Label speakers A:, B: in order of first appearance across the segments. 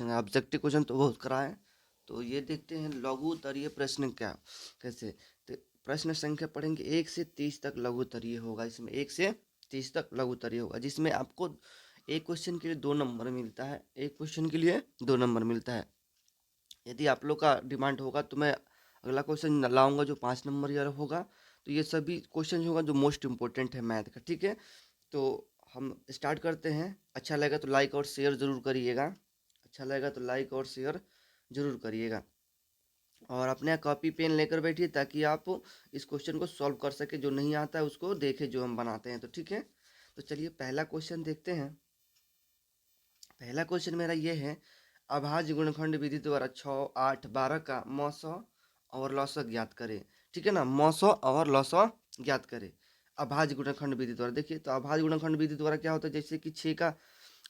A: Objective question तो बहुत कराए। तो ये देखते हैं लघु उत्तरीय प्रश्न क्या कैसे। तो प्रश्न संख्या पढ़ेंगे 1 से 30 तक लघु उत्तरीय होगा। इसमें 1 से 30 तक लघु उत्तरीय होगा, जिसमें आपको एक क्वेश्चन के लिए 2 नंबर मिलता है, एक क्वेश्चन के लिए 2 नंबर मिलता है। यदि आप लोग का डिमांड होगा तो मैं अगला क्वेश्चन लाऊंगा जो 5 नंबर या होगा। तो ये सभी क्वेश्चन होगा जो मोस्ट इम्पोर्टेंट है मैथ का, ठीक है। तो हम स्टार्ट करते हैं। अच्छा लगेगा तो लाइक और शेयर ज़रूर करिएगा, अच्छा लगेगा तो लाइक और शेयर ज़रूर करिएगा। और अपने कॉपी पेन लेकर बैठिए ताकि आप इस क्वेश्चन को सॉल्व कर सके, जो नहीं आता है उसको देखे जो हम बनाते हैं। तो ठीक है, तो चलिए पहला क्वेश्चन देखते हैं। पहला क्वेश्चन मेरा ये है, अभाज्य गुणनखंड विधि द्वारा 6, 8, 12 का मौसौ और लौसौ ज्ञात करें। ठीक है ना, मौसौ और लौसौ ज्ञात करें अभाज्य गुणनखंड विधि द्वारा। देखिए तो अभाज्य गुणनखंड विधि द्वारा क्या होता है, जैसे कि 6 का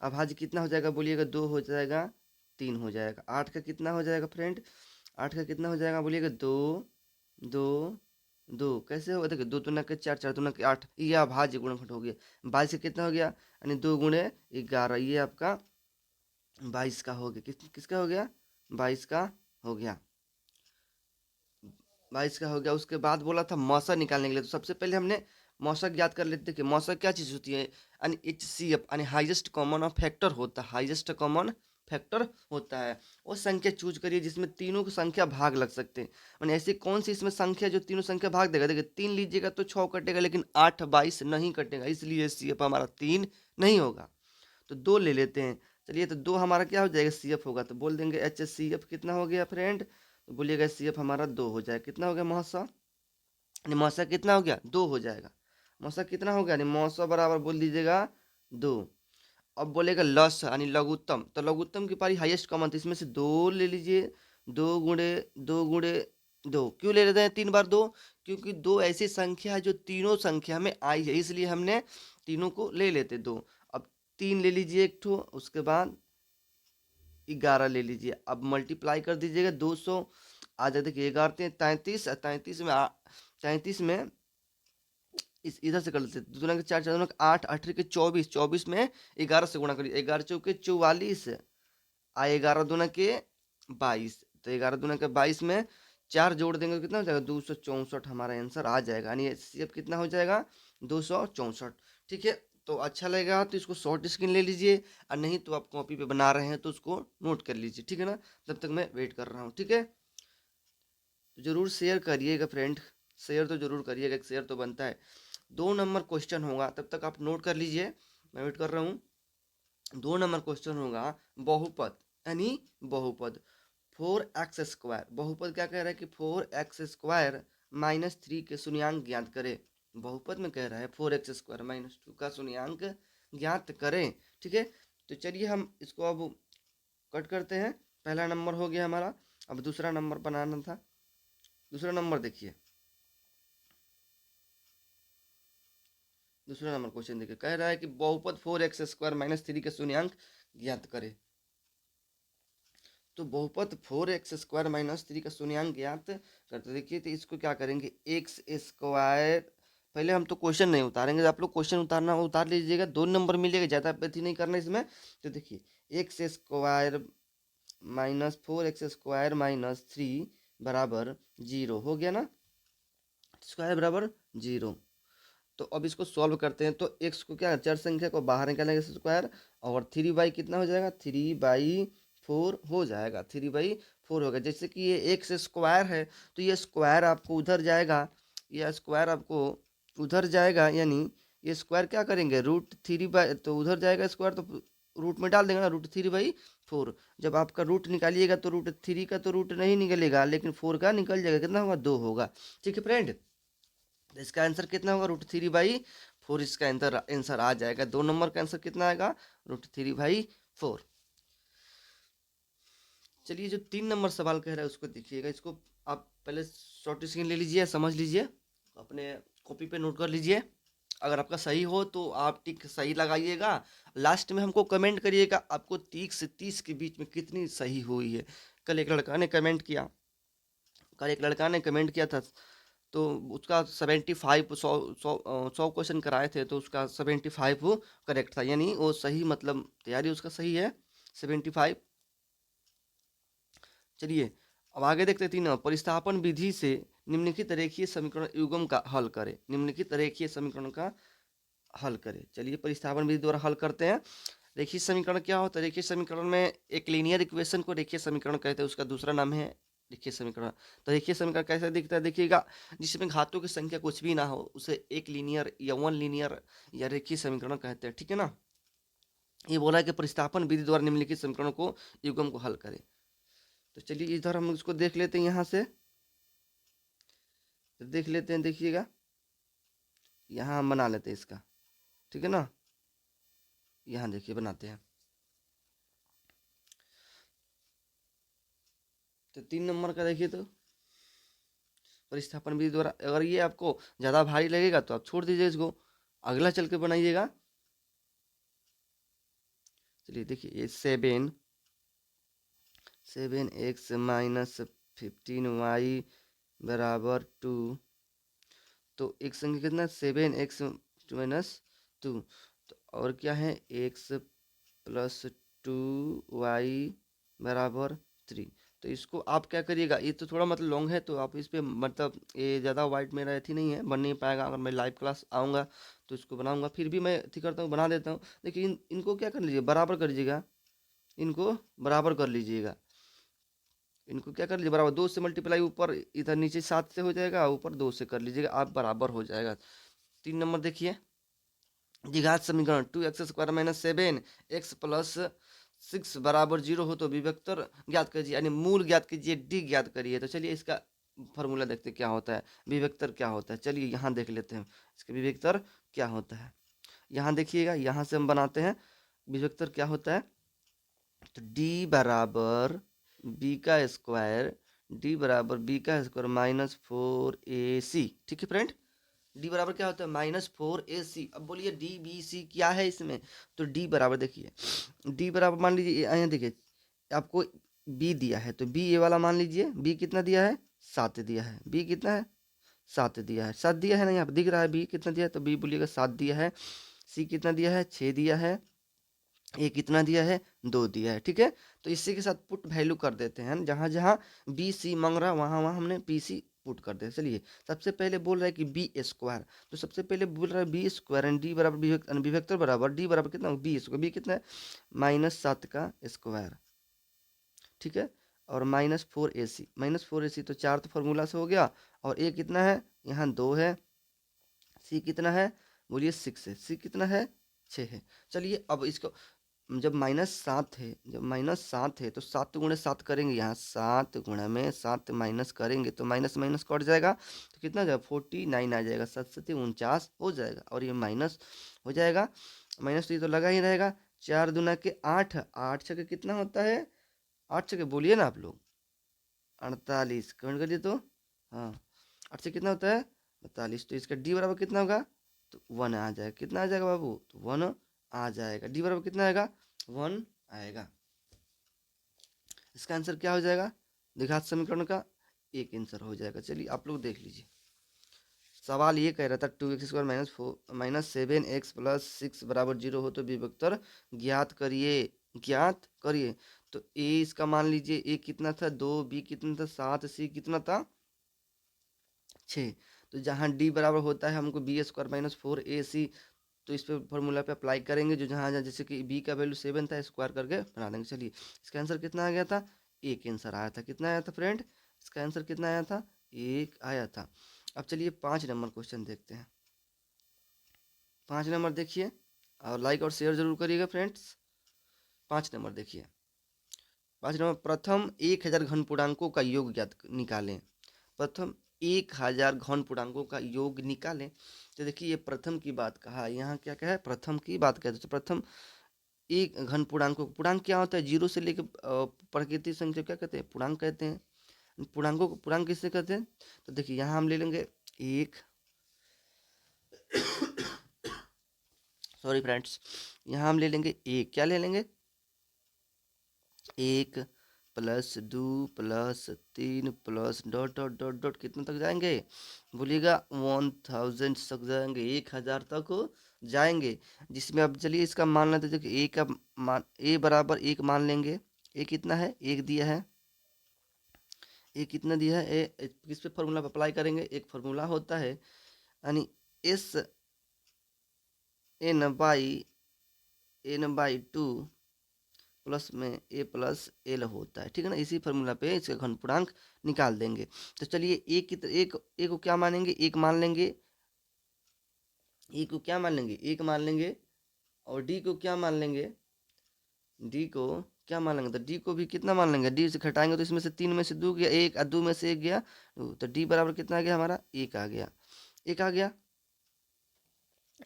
A: अभाज्य कितना हो जाएगा, बोलिएगा 2 हो जाएगा, 3 हो जाएगा। 8 का कितना हो जाएगा फ्रेंड, 8 का कितना हो जाएगा, बोलिएगा 2, 2, 2। कैसे होगा, देखिए 2 दूना के 4, 4 दूना के 8, ये अभाज्य गुणनखंड हो गया। 22 का कितना हो गया, यानी 2 गुणे 11, ये आपका 22 का हो गया। किसका हो गया, 22 का हो गया, 22 का हो गया। उसके बाद बोला था मौसा निकालने के लिए, तो सबसे पहले हमने मौसा ज्ञात कर लेते कि मौसा क्या चीज़ होती है, यानी HCF यानी हाईएस्ट कॉमन फैक्टर होता है, हाईएस्ट कॉमन फैक्टर होता है। वो संख्या चूज करिए जिसमें तीनों की संख्या भाग लग सकते हैं। मैंने ऐसी कौन सी इसमें संख्या जो तीनों संख्या भाग देगा, देखिए 3 लीजिएगा तो 6 कटेगा, लेकिन 8, 22 नहीं कटेगा, इसलिए HCF हमारा 3 नहीं होगा। तो 2 ले लेते हैं। चलिए तो 2 हमारा क्या हो जाएगा, CF होगा। तो बोल देंगे HCF कितना हो गया फ्रेंड, तो बोलिएगा CF हमारा 2 हो जाएगा। कितना हो गया मौसा, यानी मौसा कितना हो गया, 2 हो जाएगा। मौसा कितना हो गया, यानी मौसा बराबर बोल दीजिएगा 2। अब बोलेगा लस यानी लघुत्तम, तो लघुत्तम की पारी हाईएस्ट कॉमन, तो इसमें से 2 ले लीजिए। 2 गुणे 2 गुणे 2, क्यों ले लेते हैं 3 बार 2, क्योंकि 2 ऐसी संख्या है जो तीनों संख्या में आई है, इसलिए हमने तीनों को ले लेते 2। अब 3 ले लीजिए एक ठो, उसके बाद 11 ले लीजिए। अब मल्टीप्लाई कर दीजिएगा 200 आ जाए, देखिए 11 33, 33 में इस इधर से कर लेते, दूना के 4, 4 दूना के 8, 8 के 24, 24 में 11 से गुणा करिए, 11 चौके 44 आ 11 दूना के 22, तो 11 दूना के 22 में 4 जोड़ देंगे तो कितना हो जाएगा, 264 हमारा आंसर आ जाएगा, यानी HCF कितना हो जाएगा, 264। ठीक है, तो अच्छा लगेगा तो इसको शॉर्ट स्क्रीन ले लीजिए, और नहीं तो आप कॉपी पे बना रहे हैं तो उसको नोट कर लीजिए, ठीक है ना। तब तक मैं वेट कर रहा हूँ, ठीक है। तो जरूर शेयर करिएगा फ्रेंड, शेयर तो जरूर करिएगा, एक शेयर तो बनता है। 2 नंबर क्वेश्चन होगा, तब तक आप नोट कर लीजिए, मैं वेट कर रहा हूँ। 2 नंबर क्वेश्चन होगा बहुपद, यानी बहुपद 4x²। बहुपद क्या कह रहा है कि 4x² -3 के शून्यांक ज्ञात करें। बहुपद में कह रहा है 4x² -2 का शून्यांक ज्ञात करें, ठीक है। तो चलिए हम इसको अब कट करते हैं। पहला नंबर हो गया हमारा, अब दूसरा नंबर बनाना था। दूसरा नंबर देखिए, दूसरा नंबर क्वेश्चन देखिए, कह रहा है कि बहुपद 4x² -3 के शून्यांक ज्ञात करें। तो बहुपद 4x² -3 का शून्यांक ज्ञात करते, देखिए तो इसको क्या करेंगे, x²। पहले हम तो क्वेश्चन नहीं उतारेंगे, आप लोग क्वेश्चन उतारना उतार लीजिएगा, 2 नंबर मिलेगा, ज़्यादा अथी नहीं करना इसमें। तो देखिए x² -4x² -3 बराबर 0 हो गया ना, स्क्वायर बराबर 0। तो अब इसको सॉल्व करते हैं। तो x को क्या, चर संख्या को बाहर निकालेंगे स्क्वायर, और 3 बाई कितना हो जाएगा, 3/4 हो जाएगा, 3/4 होगा। जैसे कि ये x² है, तो ये स्क्वायर आपको उधर जाएगा, ये स्क्वायर आपको उधर जाएगा, यानी ये स्क्वायर क्या करेंगे, √3 तो उधर जाएगा स्क्वायर, तो रूट में डाल देंगे ना, √3/4। जब आपका रूट निकालिएगा तो √3 का तो रूट नहीं निकलेगा, लेकिन 4 का निकल जाएगा, कितना होगा, 2 होगा, ठीक है फ्रेंड। तो इसका आंसर कितना होगा, √3/4 इसका आंसर आ जाएगा। 2 नंबर का आंसर कितना आएगा, √3/4। चलिए जो 3 नंबर सवाल कह रहा है उसको देखिएगा, इसको आप पहले शॉर्ट स्क्रीन ले लीजिए, समझ लीजिए, अपने कॉपी पे नोट कर लीजिए। अगर आपका सही हो तो आप टिक सही लगाइएगा, लास्ट में हमको कमेंट करिएगा आपको 30 से 30 के बीच में कितनी सही हुई है। कल एक लड़का ने कमेंट किया, था, तो उसका 75 100 क्वेश्चन कराए थे, तो उसका 75 करेक्ट था, यानी वो सही, मतलब तैयारी उसका सही है 75। चलिए अब आगे देखते हैं 3 नंबर, प्रतिस्थापन विधि से निम्नलिखित रेखीय समीकरण युग्म का हल करें। निम्नलिखित रेखीय समीकरण का हल करें। चलिए प्रतिस्थापन विधि द्वारा हल करते हैं। रेखीय समीकरण क्या होता है? रेखीय समीकरण में एक लीनियर इक्वेशन को रेखीय समीकरण कहते हैं, उसका दूसरा नाम है रेखीय समीकरण। तो रेखीय समीकरण कैसा दिखता है देखिएगा, जिसमें घातों की संख्या कुछ भी ना हो उसे एक लीनियर या वन लीनियर या रेखीय समीकरण कहते हैं, ठीक है ना। ये बोला है कि प्रतिस्थापन विधि द्वारा निम्नलिखित समीकरणों को युग्म को हल करें। तो चलिए इधर हम उसको देख लेते हैं, यहाँ से तो देख लेते हैं, देखिएगा यहाँ हम बना लेते हैं इसका, ठीक है ना। यहाँ देखिए बनाते हैं। तो 3 नंबर का देखिए, तो प्रतिस्थापन विधि द्वारा, अगर ये आपको ज़्यादा भारी लगेगा तो आप छोड़ दीजिए इसको, अगला चल के बनाइएगा। चलिए देखिए ये 7x माइनस 15y बराबर 2। तो एक संख्या कितना, 7x माइनस 2। तो और क्या है, x प्लस 2y बराबर 3। तो इसको आप क्या करिएगा, ये तो थोड़ा मतलब लॉन्ग है तो आप इस पे मतलब ये ज़्यादा वाइट मेरा अथी नहीं है, बन नहीं पाएगा। अगर मैं लाइव क्लास आऊँगा तो इसको बनाऊँगा, फिर भी मैं अथी करता हूँ, बना देता हूँ। देखिए इनको क्या कर लीजिए, बराबर कर लीजिएगा, इनको बराबर कर लीजिएगा। इनको क्या कर लीजिए बराबर, 2 से मल्टीप्लाई, ऊपर इधर नीचे 7 से हो जाएगा, ऊपर 2 से कर लीजिएगा, आप बराबर हो जाएगा। 3 नंबर देखिए, द्विघात समीकरण 2x² माइनस 7x प्लस 6 बराबर 0 हो तो विभक्तर ज्ञात कीजिए, यानी मूल ज्ञात कीजिए, डी ज्ञात करिए। तो चलिए इसका फॉर्मूला देखते क्या होता है, विभक्तर क्या होता है। चलिए यहाँ देख लेते हैं इसका विभक्तर क्या होता है। यहाँ देखिएगा, यहाँ से हम बनाते हैं विभक्तर क्या होता है। तो डी बराबर बी का स्क्वायर, डी बराबर बी का स्क्वायर माइनस 4ac, ठीक है फ्रेंड। डी बराबर क्या होता है, -4ac। अब बोलिए डी बी सी क्या है इसमें। तो डी बराबर देखिए, डी बराबर मान लीजिए यहाँ देखिए आपको बी दिया है, तो बी ये वाला मान लीजिए, बी कितना दिया है, 7 दिया है। बी कितना है, 7 दिया है, 7 दिया है ना, यहाँ पे दिख रहा है बी कितना दिया है, तो बी बोलिएगा 7 दिया है। सी कितना दिया है, 6 दिया है। ए कितना दिया है, 2 दिया है, ठीक है। तो इसी के साथ पुट वैल्यू कर देते हैं, जहाँ जहाँ बी सी मांग रहा है वहाँ वहाँ हमने पी सी पुट कर दे। चलिए सबसे पहले बोल रहा है कि बी स्क्वायर, तो सबसे पहले बोल रहा है बी स्क्वायर एंड डी बराबर विभक्तर बराबर डी बराबर कितना, बी स्क्वायर, बी कितना है, -7 का स्क्वायर, ठीक है। और -4ac, -4ac तो 4 तो फॉर्मूला से हो गया। और ए कितना है, यहाँ 2 है। सी कितना है, बोलिए 6 है। सी कितना है, 6 है। चलिए अब इसको जब -7 है, जब -7 है तो 7 गुणे 7 करेंगे, यहाँ 7 गुणे में 7 माइनस करेंगे तो माइनस माइनस कट जाएगा, तो कितना जाएगा, 49 आ जाएगा, 7 7 49 हो जाएगा। और ये माइनस हो जाएगा, माइनस तो ये तो लगा ही रहेगा। 4 दूना के 8, 8 छके कितना होता है, 8 छके बोलिए ना आप लोग, 48 कमेंट करिए तो। हाँ 8 से कितना होता है, 42। तो इसका डी बराबर कितना होगा, तो 1 आ जाएगा। कितना आ जाएगा बाबू, तो 1 आ जाएगा। डी बराबर कितना आएगा, 1 आएगा। इसका आंसर क्या हो जाएगा, द्विघात समीकरण का एक आंसर हो जाएगा। चलिए आप लोग देख लीजिए, सवाल ये कह रहा था 2x² माइनस 7x प्लस 6 बराबर 0 हो तो विभक्तर ज्ञात करिए, ज्ञात करिए। तो ए इसका मान लीजिए, ए कितना था, 2, बी कितना था, 7, सी कितना था, 6। तो जहाँ डी बराबर होता है हमको b² माइनस 4ac, तो इस पे फॉर्मूला पे अप्लाई करेंगे, जो जहाँ जहाँ जैसे कि बी का वैल्यू 7 था, स्क्वायर करके बना देंगे। चलिए इसका आंसर कितना आ गया था, एक आंसर आया था। कितना आया था फ्रेंड, इसका आंसर कितना आया था, एक आया था। अब चलिए 5 नंबर क्वेश्चन देखते हैं। 5 नंबर देखिए, और लाइक और शेयर जरूर करिएगा फ्रेंड्स। 5 नंबर देखिए, 5 नंबर, प्रथम 1000 घन पूर्णांकों का योग ज्ञात निकालें। प्रथम 1000 घन पूर्णांकों का योग निकालें। तो देखिए ये प्रथम की बात कहा है, यहाँ क्या कहा है, प्रथम की बात कहते हैं। तो प्रथम एक घन पूर्णांकों, पूर्णांक क्या होता है, जीरो से लेकर प्राकृतिक संख्या क्या कहते हैं, पूर्णांक कहते हैं। पूर्णांकों को पूर्णांक किससे कहते हैं। तो देखिए यहाँ हम ले लेंगे एक, सॉरी फ्रेंड्स, यहाँ हम ले लेंगे एक, क्या ले लेंगे, 1 plus 2 plus 3 plus dot dot dot dot, कितने तक जाएंगे, बोलिएगा 1000 तक जाएंगे, 1000 तक जाएंगे। जिसमें अब चलिए इसका मान लेते हैं, ए का मान, ए बराबर 1 मान लेंगे। ए कितना है, 1 दिया है। ए कितना दिया है, ए किस पे फॉर्मूला अप्लाई करेंगे, एक फार्मूला होता है यानी एस एन बाई 2 प्लस में ए प्लस एल होता है, ठीक है ना। इसी फार्मूला पे इसका घनपूर्णांक निकाल देंगे। तो चलिए ए को क्या मानेंगे, एक मान लेंगे, ए को क्या मान लेंगे, एक मान लेंगे, और डी को क्या मान लेंगे, डी को क्या मान लेंगे, तो डी को भी कितना मान लेंगे, डी से घटाएंगे तो इसमें से 3 में से 2 गया एक, और 2 में से 1 गया 2, तो डी बराबर कितना आ गया हमारा, एक आ गया, एक आ गया।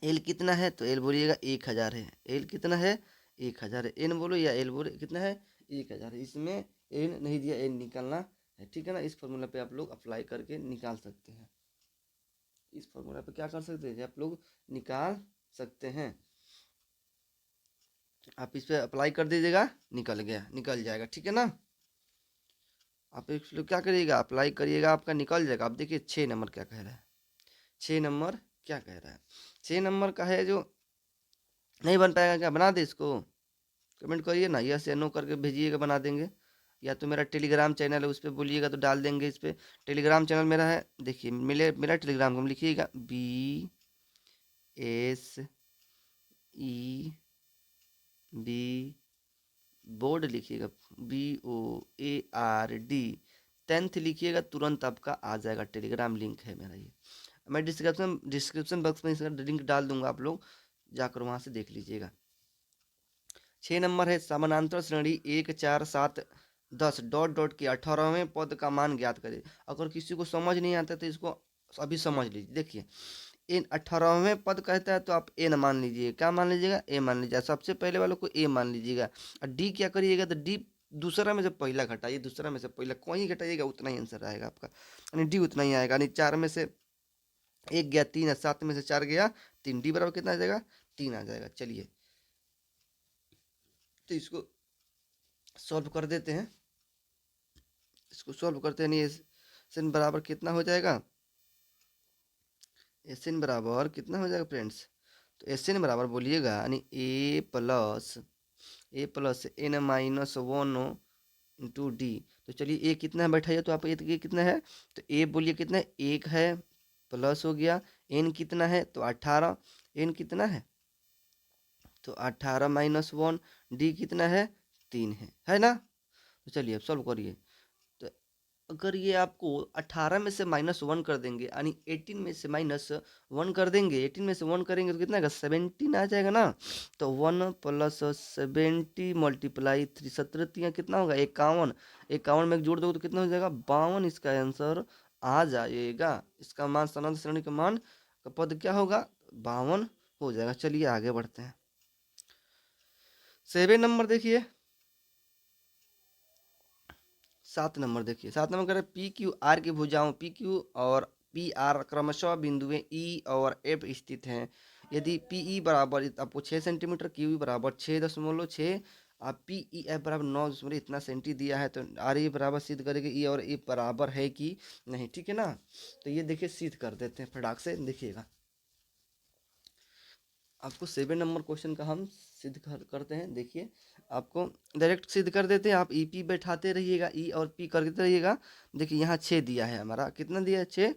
A: एल कितना है, तो एल बोलिएगा 1000 है, एल कितना है 1000 है, एन बोलो या एल बोलो कितना है 1000 है, इसमें एन नहीं दिया, एन निकालना है, ठीक है ना। इस फॉर्मूला पे आप लोग अप्लाई करके निकाल सकते हैं, इस फॉर्मूला पे क्या कर सकते हैं आप लोग, निकाल सकते हैं। आप इस पे अप्लाई कर दीजिएगा, निकल गया, निकल जाएगा, ठीक है ना। आप इस पे क्या करिएगा, अप्लाई करिएगा, आपका निकल जाएगा। आप देखिए 6 नंबर क्या कह रहा है, 6 नंबर क्या कह रहा है, 6 नंबर का है जो नहीं बन पाएगा, क्या बना दे इसको, कमेंट करिए ना, यस या नो करके भेजिएगा, बना देंगे। या तो मेरा टेलीग्राम चैनल है, उस पर बोलिएगा तो डाल देंगे। इस पर टेलीग्राम चैनल मेरा है, देखिए मेरा टेलीग्राम को लिखिएगा BSEB बोर्ड लिखिएगा, BOARD 10th लिखिएगा, तुरंत आपका आ जाएगा, टेलीग्राम लिंक है मेरा ये। मैं डिस्क्रिप्शन बॉक्स में इसका लिंक डाल दूंगा, आप लोग जाकर वहाँ से देख लीजिएगा। 6 नंबर है, समानांतर श्रेणी 1 4 7 10 डॉट डॉट के 18वें पद का मान ज्ञात करें। अगर किसी को समझ नहीं आता तो इसको अभी समझ लीजिए। देखिए इन 18वें पद कहता है तो आप एन मान लीजिए, क्या मान लीजिएगा, ए मान लीजिएगा, सबसे पहले वालों को ए मान लीजिएगा। और डी क्या करिएगा, तो डी दूसरा में से पहला घटाइए, दूसरा में से पहला कोई ही घटाइएगा, उतना ही आंसर आएगा आपका, यानी डी उतना ही आएगा। यानी 4 में से 1 गया 3, 7 में से 4 गया 3, डी बराबर कितना आ जाएगा, 3 आ जाएगा। चलिए तो इसको सॉल्व कर देते हैं, इसको सॉल्व करते हैं। एस एन बराबर कितना हो जाएगा, एस एन बराबर कितना हो जाएगा फ्रेंड्स, तो एस एन बराबर बोलिएगा यानी ए प्लस n-1 इंटू डी। तो चलिए ए कितना है बैठाइए, तो आप ए कितना है, तो ए बोलिए कितना है, 1 है, प्लस हो गया, एन कितना है तो 18, एन कितना है तो 18-1, डी कितना है 3 है ना। तो चलिए अब सॉल्व करिए। तो अगर ये आपको 18 में से -1 कर देंगे, यानी 18 में से -1 कर देंगे, 18 में से 1 करेंगे तो कितना आएगा, 17 आ जाएगा ना। तो 1 + 70 × 3 17 कितना होगा 51, 51 में जोड़ दोगे तो कितना हो जाएगा 52, इसका आंसर आ जाएगा। इसका मान समानांतर श्रेणी का मान का पद क्या होगा 52 हो जाएगा। चलिए आगे बढ़ते हैं। 7 नंबर देखिए, 7 नंबर देखिए, 7 नंबर कह रहे पी क्यू आर की भुजाओं पी क्यू और पी आर क्रमशः बिंदुएं ई और एफ स्थित हैं। यदि पी ई बराबर आपको 6 सेंटीमीटर, क्यू ई बराबर 6.6, आप पी ई एफ बराबर 9 इतना सेंटी दिया है, तो आर ई बराबर सिद्ध करेंगे ई और ए बराबर है कि नहीं, ठीक है ना। तो ये देखिए सिद्ध कर देते हैं फटाक से, देखिएगा आपको 7 नंबर क्वेश्चन का हम सिद्ध करते हैं। देखिए आपको डायरेक्ट सिद्ध कर देते हैं, आप ई पी बैठाते रहिएगा, ई और पी करते रहिएगा। देखिए यहाँ 6 दिया है, हमारा कितना दिया है 6,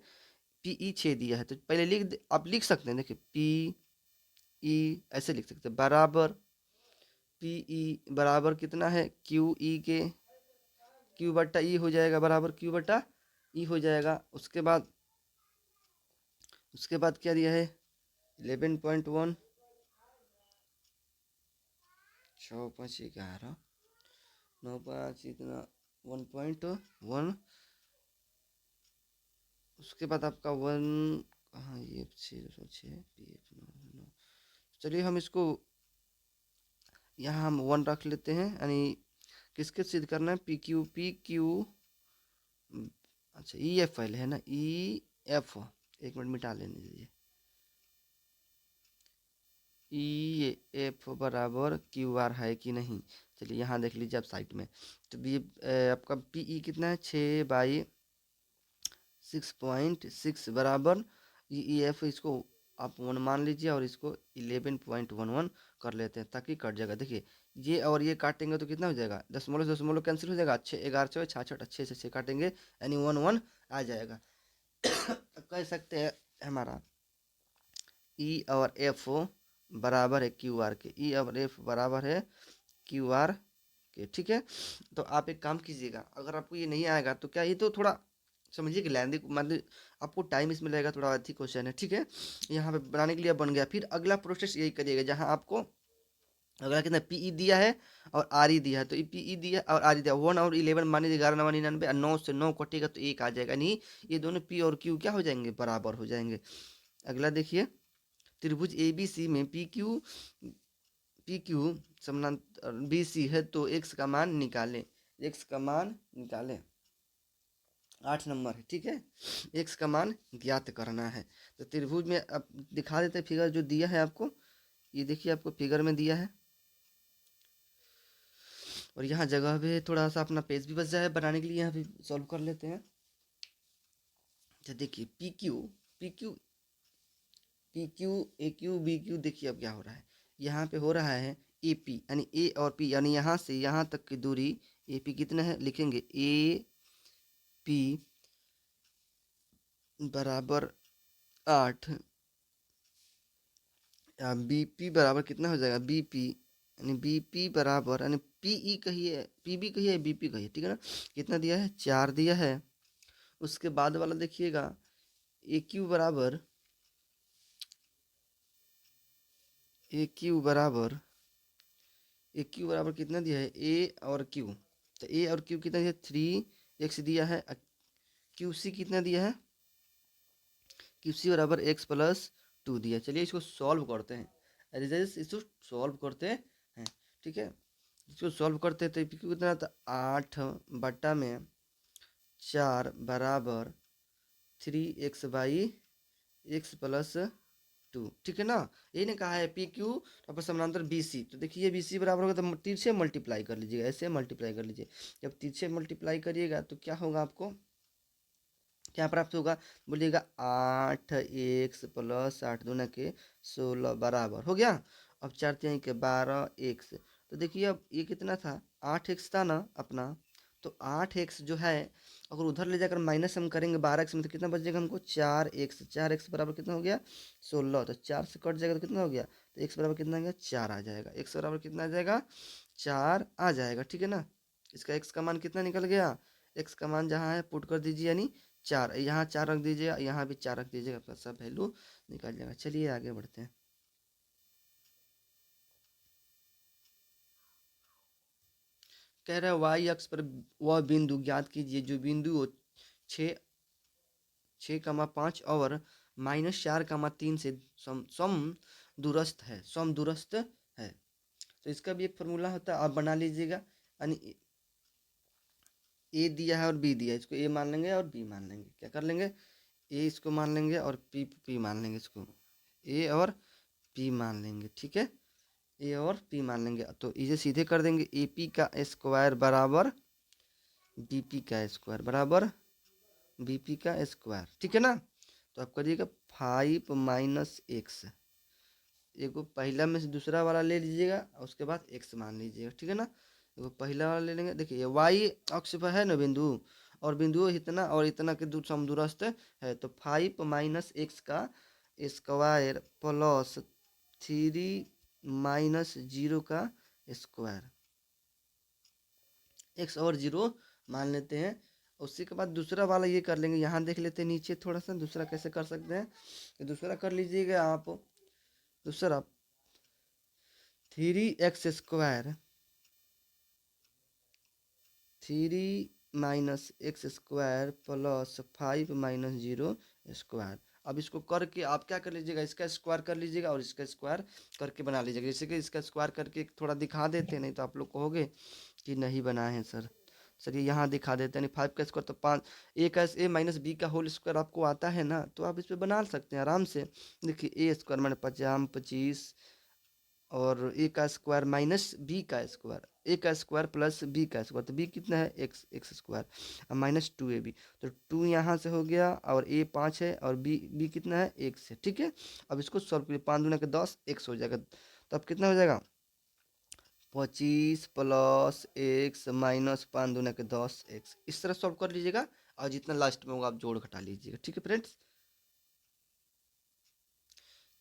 A: पी ई 6 दिया है, तो पहले आप लिख सकते हैं। देखिए पी ई ऐसे लिख सकते हैं, बराबर पी ई बराबर कितना है क्यू ई के, क्यू बट्टा ई हो जाएगा, बराबर क्यू बट्टा ई हो जाएगा। उसके बाद क्या दिया है 11.1, 6 5 11 9 5 इतना 1.1, उसके बाद आपका 1 कहाँ, ये 6 पी एफ 9। चलिए हम इसको यहाँ हम 1 रख लेते हैं, यानी किसके सिद्ध करना है, पी क्यू, अच्छा ई एफ पहले है ना, ई एफ, एक मिनट मिटा लेने दीजिए, ई एफ बराबर क्यू आर है कि नहीं। चलिए यहाँ देख लीजिए आप साइट में, तो बी आपका पी ई कितना है 6/6.6 बराबर ई एफ, इसको आप 1 मान लीजिए और इसको 11.11 कर लेते हैं ताकि कट जाएगा। देखिए ये और ये काटेंगे तो कितना हो जाएगा, दशमलव से दशमलव कैंसिल हो जाएगा, 6 11 6 66, 6 से 6 काटेंगे यानी 1 1 आ जाएगा। कह सकते हैं हमारा ई और एफ बराबर है क्यू आर के, ई और एफ बराबर है क्यू आर के, ठीक है। तो आप एक काम कीजिएगा, अगर आपको ये नहीं आएगा तो क्या, ये तो थोड़ा समझिए कि लेंदी, मतलब आपको टाइम इसमें लगेगा, थोड़ा अधिक क्वेश्चन है, ठीक है। यहाँ पे बनाने के लिए बन गया, फिर अगला प्रोसेस यही करिएगा, जहाँ आपको अगला कितना पीई दिया है और आर ई दिया है, तो पीई दिया और आर ई दिया, 1 और 11 मानी 11 9 99 और 9 से 9 कटेगा तो 1 आ जाएगा, नहीं ये दोनों पी और क्यू क्या हो जाएंगे, बराबर हो जाएंगे। अगला देखिए, त्रिभुज ए बी सी में पी क्यू समानांतर बी सी है, तो एक्स का मान निकालें, एक्स का मान निकालें, 8 नंबर है, ठीक है। एक्स का मान ज्ञात करना है, तो त्रिभुज में अब दिखा देते हैं फिगर जो दिया है आपको, ये देखिए आपको फिगर में दिया है, और यहाँ जगह पे थोड़ा सा अपना पेज भी बच जाए बनाने के लिए, यहाँ पे सॉल्व कर लेते हैं। तो देखिए P Q P Q A Q B Q, देखिए अब क्या हो रहा है, यहाँ पे हो रहा है ए पी, यानी ए और पी, यानी यहाँ से यहाँ तक की दूरी ए पी कितना है, लिखेंगे ए पी बराबर 8, बी पी बराबर कितना हो जाएगा, बी पी यानी बी पी बराबर, यानी पी ई कहिए, पी बी कहिए, बी पी कहिए, ठीक है ना। कितना दिया है, 4 दिया है। उसके बाद वाला देखिएगा, ए क्यू बराबर, ए क्यू बराबर, ए क्यू बराबर कितना दिया है, ए और क्यू, तो ए और क्यू कितना दिया है, 3 एक्स दिया है। क्यू सी कितना दिया है, क्यू सी बराबर x+2 दिया है। चलिए इसको सॉल्व करते हैं, रिजल्ट इसको सॉल्व करते हैं, ठीक है। इसको सॉल्व करते हैं तो क्यू कितना था, 8/4 बराबर 3x/x+2, ठीक है ना। यही ने कहा है पी क्यू और समानांतर बी सी, तो देखिए बी सी बराबर होगा तो तिरछे मल्टीप्लाई कर लीजिएगा, ऐसे मल्टीप्लाई कर लीजिए। जब तिरछे मल्टीप्लाई करिएगा तो क्या होगा, आपको क्या प्राप्त होगा, बोलिएगा 8x+8 दूना के 16 बराबर हो गया। अब 4×3 = 12x, तो देखिए अब ये कितना था, 8x था ना अपना, तो 8x जो है अगर उधर ले जाकर माइनस हम करेंगे 12x में, तो कितना बचेगा हमको, 4x बराबर कितना हो गया, 16, तो 4 से कट जाएगा तो कितना हो गया, तो x बराबर कितना आ गया, 4 आ जाएगा, x बराबर कितना आ जाएगा, 4 आ जाएगा, ठीक है ना। इसका x का मान कितना निकल गया, x का मान जहाँ है पुट कर दीजिए, यानी 4, यहाँ 4 रख दीजिएगा, यहाँ भी 4 रख दीजिएगा, आपका सब वैल्यू निकल जाएगा। चलिए आगे बढ़ते हैं। कह रहा है वाई अक्ष पर वह बिंदु ज्ञात कीजिए जो बिंदु 6 6,5 और -4,3 से सम दूरस्थ है, सम दूरस्थ है। तो इसका भी एक फॉर्मूला होता है, आप बना लीजिएगा, यानी ए दिया है और बी दिया है, इसको ए मान लेंगे और बी मान लेंगे, क्या कर लेंगे, ए इसको मान लेंगे और पी पी मान लेंगे, इसको ए और पी मान लेंगे, ठीक है। ए और पी मान लेंगे तो इसे सीधे कर देंगे, ए पी का स्क्वायर बराबर बी पी का स्क्वायर बराबर बी पी का स्क्वायर, ठीक है ना। तो आप करिएगा 5 - x, एगो पहला में से दूसरा वाला ले लीजिएगा और उसके बाद x मान लीजिएगा, ठीक है ना। एगो पहला वाला ले लेंगे, देखिए वाई अक्ष पर है ना बिंदु, और बिंदु इतना और इतना के दूर समदूरस्थ है, तो 5 - x का स्क्वायर प्लस 3 - 0 का स्क्वायर, एक्स और 0 मान लेते हैं। उसके के बाद दूसरा वाला ये कर लेंगे, यहाँ देख लेते हैं नीचे थोड़ा सा, दूसरा कैसे कर सकते हैं, तो दूसरा कर लीजिएगा आप, दूसरा 3x² 3 - x² प्लस 5 - 0 स्क्वायर। अब इसको करके आप क्या कर लीजिएगा, इसका स्क्वायर कर लीजिएगा और इसका स्क्वायर करके बना लीजिएगा, जैसे कि इसका स्क्वायर करके थोड़ा दिखा देते हैं, नहीं तो आप लोग कहोगे कि नहीं बनाए हैं सर। सर ये यहाँ दिखा देते हैं, 5 का स्क्वायर तो 5, a - b का होल स्क्वायर आपको आता है ना, तो आप इस पर बना सकते हैं आराम से। देखिए ए स्क्वायर मैंने 50 25 और ए का स्क्वायर माइनस बी का स्क्वायर, ए का स्क्वायर प्लस बी का स्क्वायर, तो बी कितना है, एक्स स्क्वायर और -2ab, तो 2 यहाँ से हो गया और ए 5 है और बी कितना है, x है, ठीक है। अब इसको सॉल्व करिए, 5 दूना के 10 x हो जाएगा, तो अब कितना हो जाएगा, 25 प्लस एक्स माइनस 5 दूना के 10x, इस तरह सॉल्व कर लीजिएगा और जितना लास्ट में होगा आप जोड़ घटा लीजिएगा। ठीक है फ्रेंड्स,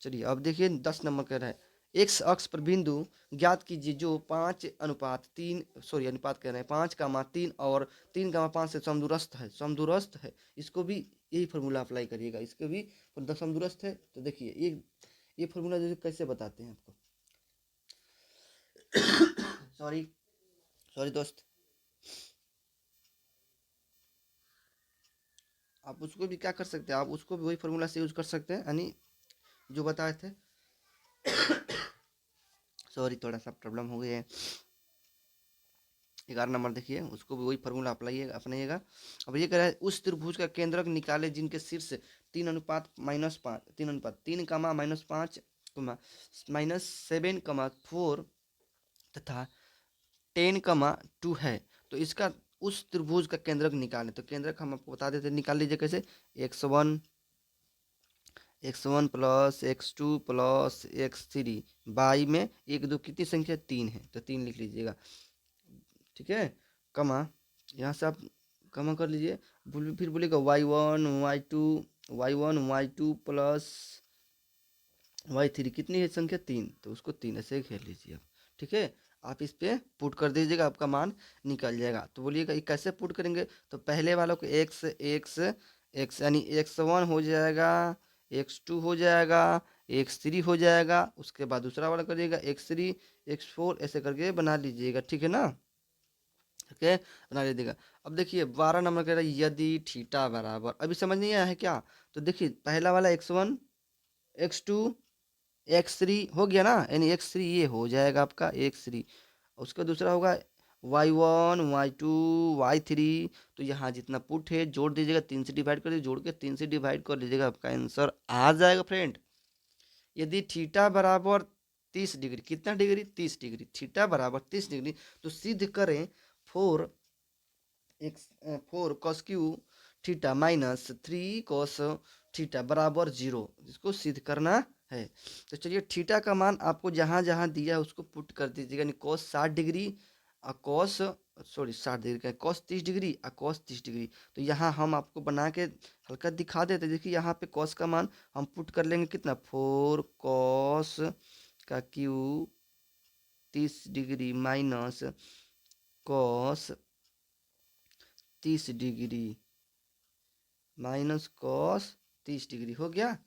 A: चलिए अब देखिए 10 नंबर कह रहा है एक्स अक्ष पर बिंदु ज्ञात कीजिए जो 5:3, सॉरी अनुपात कह रहे हैं 5,3 और 3,5 से समदूरस्थ है। समदूरस्थ है, इसको भी यही फॉर्मूला अप्लाई करिएगा, इसको भी समदूरस्थ है। तो देखिए ये फॉर्मूला जो कैसे बताते हैं आपको सॉरी सॉरी दोस्त, आप उसको भी क्या कर सकते हैं, आप उसको भी वही फॉर्मूला से यूज कर सकते हैं, यानी जो बताए थे। सॉरी थोड़ा सा प्रॉब्लम हो गया है। 11 नंबर देखिए, उसको भी वही फार्मूला अप्लाइएगा अपनाइएगा। अब ये कह रहा है उस त्रिभुज का केंद्रक निकाले जिनके शीर्ष 3:5 3:3, -7,4 तथा 10,2 है। तो इसका उस त्रिभुज का केंद्रक निकालें। तो केंद्रक हम आपको बता देते हैं, निकाल लीजिए कैसे। x1 plus x2 plus x3 by में 1 2 कितनी संख्या 3 है, तो 3 लिख लीजिएगा। ठीक है, कमा यहाँ से आप कमा कर लीजिए। फिर बोलेगा y1 y2 प्लस y3 कितनी है संख्या 3, तो उसको 3 ऐसे घेर लीजिए आप। ठीक है, आप इस पे पुट कर दीजिएगा, आपका मान निकल जाएगा। तो बोलिएगा ये कैसे पुट करेंगे, तो पहले वालों को x x x यानी x1 हो जाएगा, x2 हो जाएगा, x3 हो जाएगा, उसके बाद दूसरा वाला करिएगा x3 x4 ऐसे करके बना लीजिएगा। ठीक है ना, ओके बना लीजिएगा। अब देखिए 12 नंबर कह रहा है यदि थीटा बराबर, अभी समझ नहीं आया है क्या, तो देखिए पहला वाला x1 x2 x3 हो गया ना, यानी x3 ये हो जाएगा आपका x3, उसका दूसरा होगा y1 y2 y3। तो यहाँ जितना पुट है जोड़ दीजिएगा, 3 से डिवाइड कर दीजिए, जोड़ के 3 से डिवाइड कर लीजिएगा, आपका आंसर आ जाएगा फ्रेंड। यदि थीटा बराबर 30 डिग्री, कितना डिग्री 30 डिग्री, थीटा बराबर 30 डिग्री, तो सिद्ध करें 4 cos Q theta minus 3 cos theta बराबर 0, इसको सिद्ध करना है। तो चलिए थीटा का मान आपको जहाँ जहाँ दिया है उसको पुट कर दीजिएगा, यानी cos 60 डिग्री और cos, सॉरी 60 डिग्री का cos 30 डिग्री और cos 30 डिग्री। तो यहाँ हम आपको बना के हल्का दिखा देते, देखिए यहाँ पे cos का मान हम पुट कर लेंगे कितना 4 cos का Q 30 degree minus cos 30 degree minus cos 30 degree हो गया।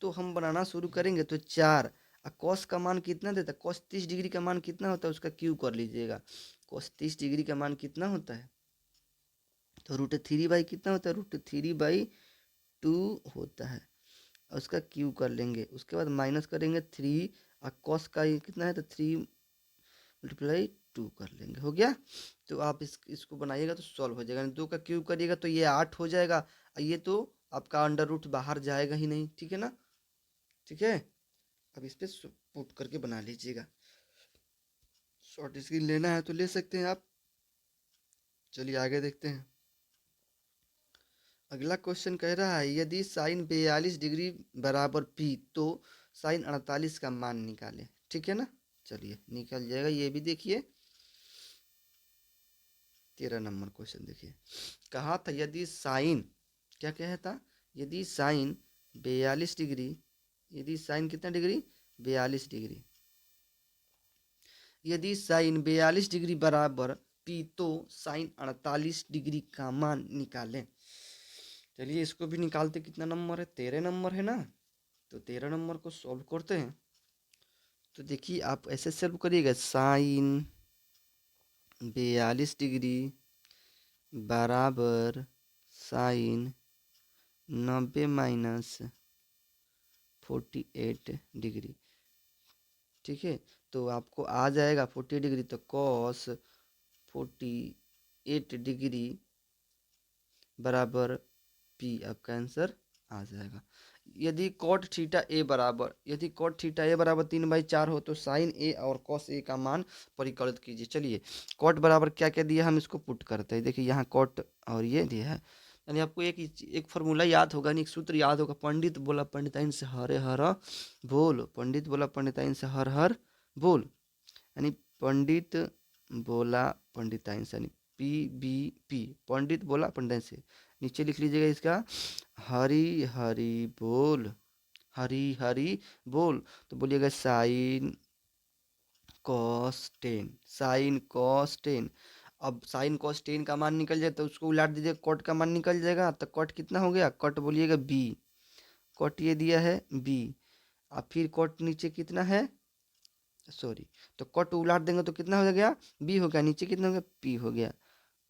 A: तो हम बनाना शुरू करेंगे तो 4, और cos का मान कितना देता है, cos 30 डिग्री का मान कितना होता है उसका क्यू कर लीजिएगा। cos 30 डिग्री का मान कितना होता है, तो √3 कितना होता है, √3/2 होता है, और उसका क्यू कर लेंगे। उसके बाद माइनस करेंगे 3, और cos का ये कितना है, तो 3 × 2 कर लेंगे, हो गया। तो आप इसको बनाइएगा तो सॉल्व हो जाएगा, 2 का क्यूब करिएगा तो ये 8 हो जाएगा, और ये तो आपका अंडर रूट बाहर जाएगा ही नहीं। ठीक है ना, ठीक है, अब इस पे पुट करके बना लीजिएगा। शॉर्ट स्क्रीन लेना है तो ले सकते हैं आप। चलिए आगे देखते हैं। अगला क्वेश्चन कह रहा है यदि साइन 42 डिग्री बराबर p तो साइन 48 का मान निकालें। ठीक है ना, चलिए निकल जाएगा, ये भी देखिए 13 नंबर क्वेश्चन देखिए, कहा था यदि साइन, क्या कहा था, यदि साइन 42 डिग्री, यदि साइन कितना डिग्री 42 डिग्री, यदि साइन 42 डिग्री बराबर पी तो साइन 48 डिग्री का मान निकालें। चलिए इसको भी निकालते, कितना नंबर है 13 नंबर है ना, तो 13 नंबर को सॉल्व करते हैं। तो देखिए आप ऐसे सॉल्व करिएगा, साइन 42 डिग्री बराबर साइन 90 माइनस 48 डिग्री। ठीक है, तो आपको आ जाएगा 40 डिग्री, तो cos 48 डिग्री बराबर p, आपका आंसर आ जाएगा। यदि cot थीटा a बराबर, यदि cot थीटा a बराबर 3/4 हो तो साइन a और cos a का मान परिकलित कीजिए। चलिए cot बराबर क्या क्या दिया, हम इसको पुट करते हैं। देखिए यहाँ cot और ये दिया है, यानी आपको एक फार्मूला याद होगा, नहीं एक सूत्र याद होगा, पंडित बोला पंडिताइन से हरे हर बोल, पंडित बोला पंडिताइन से हर हर बोल, यानी पंडित बोला पंडिताइन से, PBP, पंडित बोला पंडिताइन से। नीचे लिख लीजिएगा इसका हरी हरी बोल, हरी हरी बोल। तो बोलिएगा sine cos tan, sine cos tan. अब साइन कॉस टेन का मान निकल जाए तो उसको उलाट दीजिए, कॉट का मान निकल जाएगा। तो कॉट कितना हो गया, कॉट बोलिएगा बी, कॉट ये दिया है बी। अब फिर कॉट नीचे कितना है, सॉरी, तो कॉट उलाट देंगे तो कितना हो गया, बी हो गया। नीचे कितना हो गया, पी हो गया,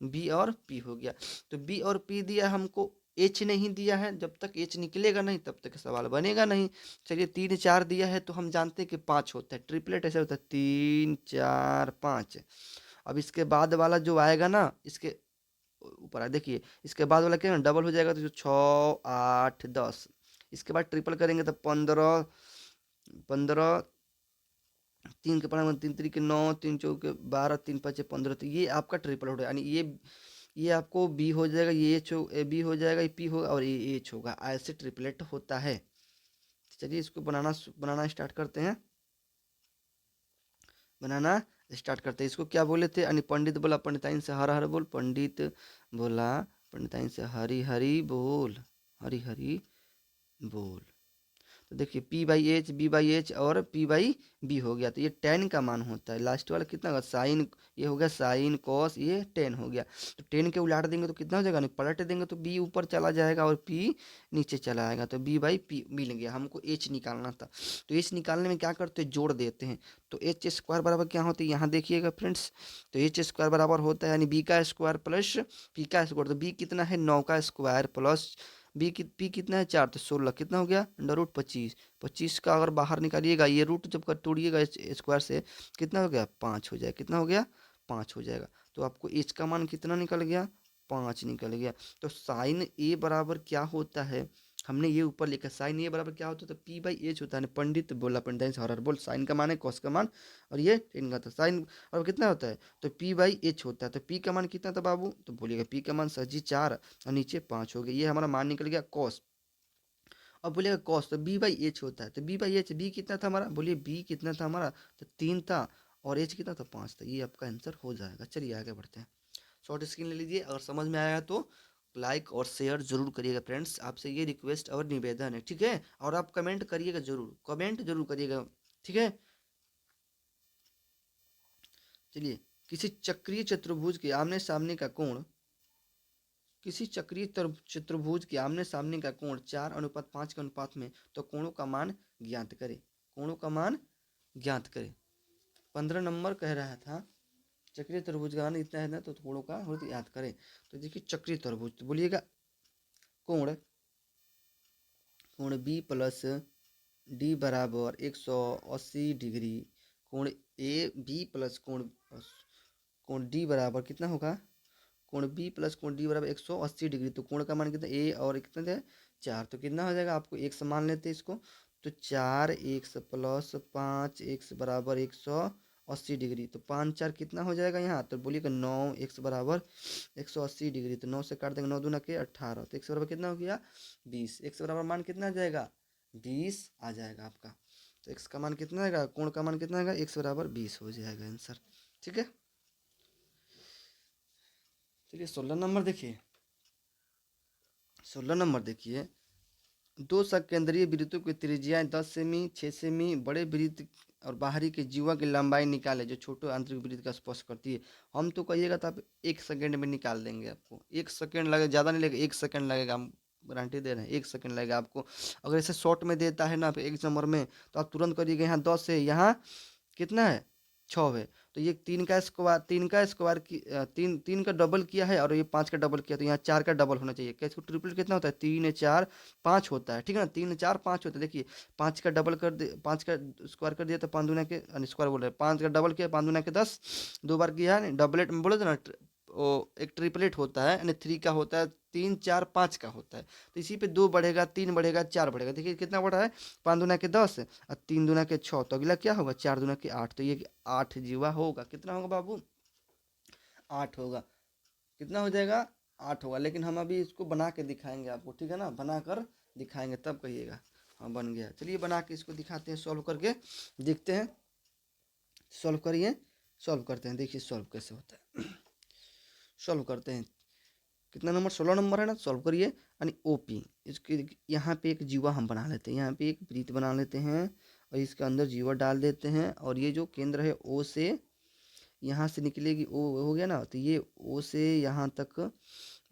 A: बी और पी हो गया। तो बी और पी दिया हमको, एच नहीं दिया है। जब तक एच निकलेगा नहीं तब तक सवाल बनेगा नहीं। चलिए 3 4 दिया है तो हम जानते हैं कि 5 होता है, ट्रिपलेट ऐसे होता है 3 4 5। अब इसके बाद वाला जो आएगा ना, इसके ऊपर देखिए, इसके बाद वाला क्या है, डबल हो जाएगा तो 6 8 10। इसके बाद ट्रिपल करेंगे तो 15 15, 3 के 5 3 3 के 9, 3 4 के 12, 3 5 15। तो ये आपका ट्रिपल हो, यानी ये आपको बी हो जाएगा, ये एच हो, बी हो जाएगा, ये पी होगा और ये एच होगा। ऐसे ट्रिपलेट होता है। चलिए इसको बनाना स्टार्ट करते हैं, बनाना स्टार्ट करते हैं। इसको क्या बोले थे, यानी पंडित बोला पंडिताइन से हर हर बोल, पंडित बोला पंडिताइन से हरी हरी बोल, हरी हरी बोल। तो देखिए P/H, B/H और P/B हो गया। तो ये 10 का मान होता है। लास्ट वाला कितना होगा, साइन, ये हो गया साइन कॉस, ये 10 हो गया। तो 10 के उलाट देंगे तो कितना हो जाएगा, नहीं पलट देंगे तो B ऊपर चला जाएगा और P नीचे चला आएगा। तो B/P मिल गया। हमको H निकालना था, तो H निकालने में क्या करते हैं, जोड़ देते हैं। तो एच स्क्वायर बराबर क्या होता है, यहाँ देखिएगा फ्रेंड्स। तो एच स्क्वायर बराबर होता है यानी बी का स्क्वायर प्लस पी का स्क्वायर। तो बी कितना है, 9 का स्क्वायर प्लस पी कितना है 4, तो 16 कितना हो गया, √25। 25 का अगर बाहर निकालिएगा, ये रूट जब कर तोड़िएगा स्क्वायर से, कितना हो गया, 5 हो जाएगा। कितना हो गया, 5 हो जाएगा। तो आपको एच का मान कितना निकल गया, 5 निकल गया। तो साइन ए बराबर क्या होता है, हमने ये ऊपर लिखा, साइन ए बराबर क्या होता है, तो P/H होता है। पंडित बोला पंडित हर बोल, साइन का मान है कॉस का मान, और ये टेन का था साइन। और कितना होता है, तो P/H होता है। तो P का मान कितना था बाबू, तो बोलिएगा P का मान सर जी 4 और नीचे 5 हो गया। ये हमारा मान निकल गया कॉस। अब बोलिएगा कॉस, तो B/H होता है। तो B/H, बी कितना था हमारा, बोलिए बी कितना था हमारा, तो 3 था, और एच कितना था, 5 था। ये आपका आंसर हो जाएगा। चलिए आगे बढ़ते हैं। शॉर्ट स्क्रीन ले लीजिए। अगर समझ में आया तो लाइक और शेयर जरूर करिएगा फ्रेंड्स, आपसे ये रिक्वेस्ट और निवेदन है, ठीक है। और आप कमेंट करिएगा जरूर, कमेंट जरूर करिएगा, ठीक है। चलिए, किसी चक्रीय चतुर्भुज के आमने सामने का कोण, किसी चक्रीय चतुर्भुज के आमने सामने का कोण 4:5 के अनुपात में, तो कोणों का मान ज्ञात करें। कोणों का मान ज्ञात करें। 15 नंबर कह रहा था, चक्रीय तरबूज का मान इतना है ना, तो कोणों का याद करें। तो देखिए चक्रीय तरबूज, तो बोलिएगा कोण, कोण B+D बराबर 180 डिग्री। कोण AB प्लस कोण D बराबर कितना होगा, कोण B प्लस कोण D बराबर 180 डिग्री। तो कोण का मान कितना, A और कितना थे 4, तो कितना हो जाएगा, आपको एक मान लेते हैं इसको। तो 4x प्लस 5x बराबर 180 डिग्री। तो 5 4 कितना हो जाएगा यहाँ, तो बोलिएगा 9x बराबर 180 डिग्री। तो 9 से काट देंगे, 9 दूना के 18, तो x बराबर कितना हो गया 20। x बराबर मान कितना आ जाएगा, 20 आ जाएगा आपका। तो x का मान कितना आएगा, कोण का मान कितना आएगा, x बराबर 20 हो जाएगा आंसर, ठीक है। चलिए 16 नंबर देखिए, 16 नंबर देखिए। दो सकेंद्रीय वृत्तों की त्रिज्याएं 10 सेमी, 6 सेमी, बड़े वृत्त और बाहरी के जीवा की लंबाई निकाले जो छोटे आंतरिक वृत्त का स्पर्श करती है। हम तो कहिएगा तो आप 1 सेकेंड में निकाल देंगे। आपको 1 सेकेंड लगेगा, ज़्यादा नहीं लगेगा, 1 सेकेंड लगेगा, हम गारंटी दे रहे हैं 1 सेकेंड लगेगा आपको। अगर ऐसे शॉर्ट में देता है ना आप एक नंबर में, तो आप तुरंत करिएगा, यहाँ 10 है, यहाँ कितना है 6 है। तो ये 3 का स्क्वायर की 3 का डबल किया है, और ये 5 का डबल किया, तो यहाँ 4 का डबल होना चाहिए। कैसे ट्रिपल कितना होता है, 3 4 5 होता है, ठीक है ना। 3 4 5 होता है। देखिए 5 का डबल कर दे, 5 का स्क्वायर कर दिया तो 5 दूना के स्क्वायर बोल रहे हैं, 5 का डबल किया 5 दूना के 10, 2 बार किया है, डबलेट में बोले थे ना, वो एक ट्रिपलेट होता है, यानी 3 का होता है, 3 4 5 का होता है। तो इसी पे 2 बढ़ेगा, 3 बढ़ेगा, 4 बढ़ेगा। देखिए कितना बढ़ा है, 5 दूना के 10 और 3 दूना के 6, तो अगला क्या होगा, 4 दूना के 8। तो ये 8 जीवा होगा। कितना होगा बाबू, 8 होगा। कितना हो जाएगा, 8 होगा। लेकिन हम अभी इसको बना के दिखाएंगे आपको, ठीक है ना, बना कर दिखाएंगे तब कहिएगा हाँ बन गया। चलिए बना के इसको दिखाते हैं, सॉल्व करके देखते हैं। सॉल्व करिए, सॉल्व करते हैं, देखिए सॉल्व कैसे होता है। सॉल्व करते हैं, कितना नंबर 16 नंबर है ना, सॉल्व करिए। यानी ओपी, इसके यहाँ पे एक जीवा हम बना लेते हैं, यहाँ पे एक वृत्त बना लेते हैं और इसके अंदर जीवा डाल देते हैं। और ये जो केंद्र है ओ से यहाँ से निकलेगी, ओ हो गया ना, तो ये ओ से यहाँ तक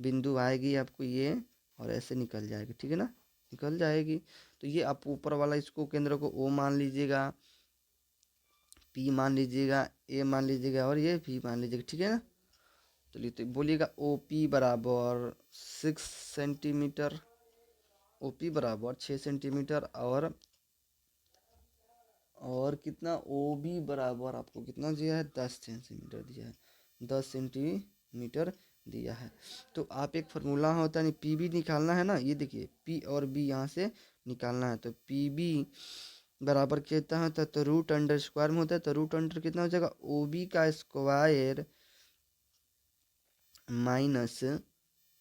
A: बिंदु आएगी आपको ये, और ऐसे निकल जाएगी, ठीक है ना, निकल जाएगी। तो ये आप ऊपर वाला इसको केंद्र को ओ मान लीजिएगा, पी मान लीजिएगा, ए मान लीजिएगा और ये भी मान लीजिएगा, ठीक है ना। चलिए तो बोलिएगा ओ पी बराबर 6 सेंटीमीटर, ओ पी बराबर 6 सेंटीमीटर, और कितना ओ बी बराबर आपको कितना दिया है, 10 सेंटीमीटर दिया है, 10 सेंटीमीटर दिया है। तो आप एक फार्मूला होता है, पी बी निकालना है ना, ये देखिए पी और बी यहाँ से निकालना है। तो पी बी बराबर कितना होता है, तो रूट अंडर स्क्वायर में होता है, तो रूट अंडर कितना हो जाएगा, ओ बी का square minus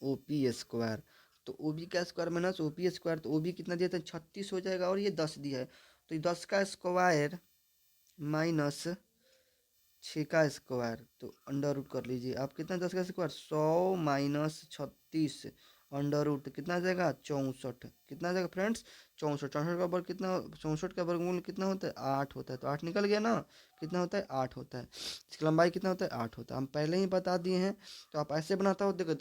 A: O P square. तो ओ बी का square minus O P square, तो ओ बी कितना दिया था, 36 हो जाएगा, और ये 10 दिया है, तो ये 10 का स्क्वायर माइनस 6 का स्क्वायर, तो अंडर रूट कर लीजिए आप, कितना 10 का स्क्वायर 100 माइनस 36 अंडर रूट कितना आ जाएगा 64, कितना आ जाएगा फ्रेंड्स 64, 64 का वर्ग कितना, 64 का वर्गमूल कितना होता है 8 होता है, तो 8 निकल गया ना, कितना होता है 8 होता है। इसकी लंबाई कितना होता है 8 होता है, हम पहले ही बता दिए हैं। तो आप ऐसे बनाता हो, देखो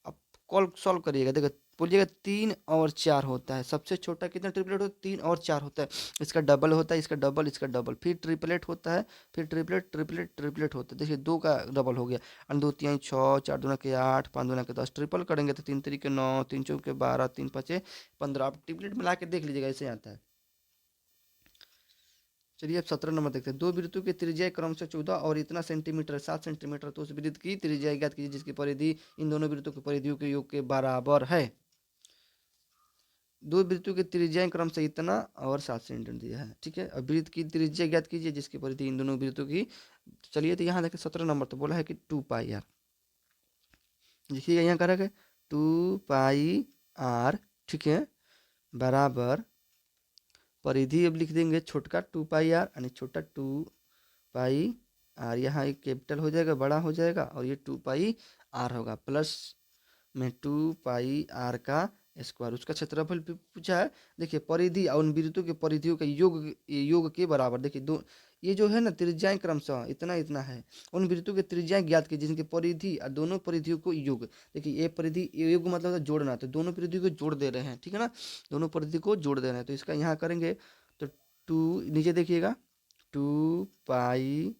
A: आप कॉल सॉल्व करिएगा, देखो बोलिएगा 3 और 4 होता है, सबसे छोटा कितना ट्रिपलेट होता है 3 और 4 होता है, इसका डबल होता है, इसका डबल, इसका डबल, फिर ट्रिपलेट होता है, फिर ट्रिपलेट ट्रिपलेट ट्रिपलेट होता है। देखिए 2 का डबल हो गया, और 2 3 6, 4 दूना के 8, 5 दूना के 10, ट्रिपल करेंगे तो 3 3 के 9, 3 4 के 12, 3 5 15, आप ट्रिपलेट मिला के देख लीजिएगा, ऐसे आता है। चलिए अब 17 नंबर देखते हैं, दो वृत्तों की त्रिज्या क्रमशः 14 और इतना सेंटीमीटर 7 सेंटीमीटर, तो उस वृत्त की त्रिज्या ज्ञात कीजिए जिसकी परिधि इन दोनों वृत्तों की परिधियों के योग के बराबर है। दो वृत्तों की त्रिज्या क्रम से इतना और 7 सेंटीमीटर दिया है, ठीक है। अब वृत्त की त्रिज्या ज्ञात कीजिए जिसकी परिधि इन दोनों वृत्तों की। चलिए तो यहाँ देखिए 17 नंबर तो बोला है कि 2 पाई आर, देखिएगा यहाँ करेंगे 2 पाई आर, ठीक है, बराबर परिधि अब लिख देंगे छोटका 2 पाई आर, यानी छोटा 2 पाई आर, यहाँ एक कैपिटल हो जाएगा, बड़ा हो जाएगा, और ये 2 पाई आर होगा, प्लस में 2 पाई आर का स्क्वायर, उसका क्षेत्रफल भी पूछा है। देखिए परिधि और उन वृत्तों के परिधियों का योग के बराबर, देखिए दो ये जो है ना त्रिज्याएं क्रमशः इतना इतना है, उन वृत्तों के त्रिज्याएं ज्ञात की जिनकी परिधि और दोनों परिधियों को योग। देखिए ये परिधि योग मतलब होता है जोड़ना, तो दोनों परिधि को जोड़ दे रहे हैं, ठीक है ना, दोनों परिधि को जोड़ दे रहे हैं। तो इसका यहाँ करेंगे तो 2 नीचे देखिएगा 2 पाई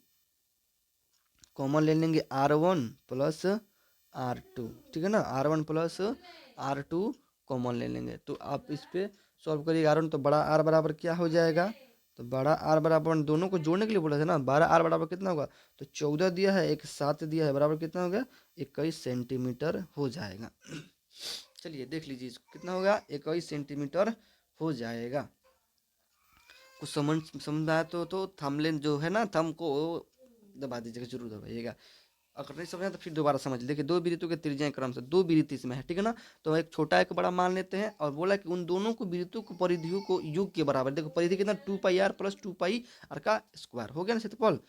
A: कॉमन ले लेंगे R1 प्लस R2, ठीक है ना, R1 प्लस R2 कॉमन ले लेंगे। तो आप इस पे सॉल्व करिएगा, R1 तो बड़ा R बराबर क्या हो जाएगा, तो बड़ा R बराबर दोनों को जोड़ने के लिए बोला था ना, 12R बराबर कितना होगा, तो 14 दिया है, एक 7 दिया है, बराबर कितना हो गया 21 सेंटीमीटर हो जाएगा। चलिए देख लीजिए इसको कितना होगा 21 सेंटीमीटर हो जाएगा। कुछ समझ आया तो थंबनेल जो है ना, थंब को दबा दीजिएगा, जरूर दबाइएगा। अगर नहीं समझा तो फिर दोबारा समझ लीजिए। देखिए दो वृत्तों के त्रिज्याएं क्रम से दो वृत्त इसमें है, ठीक है ना, तो एक छोटा एक बड़ा मान लेते हैं, और बोला कि उन दोनों को वृत्तों को परिधियों को योग के बराबर, देखो परिधि कितना 2 पाई आर प्लस 2 पाई आर का स्क्वायर हो गया ना क्षेत्रफल।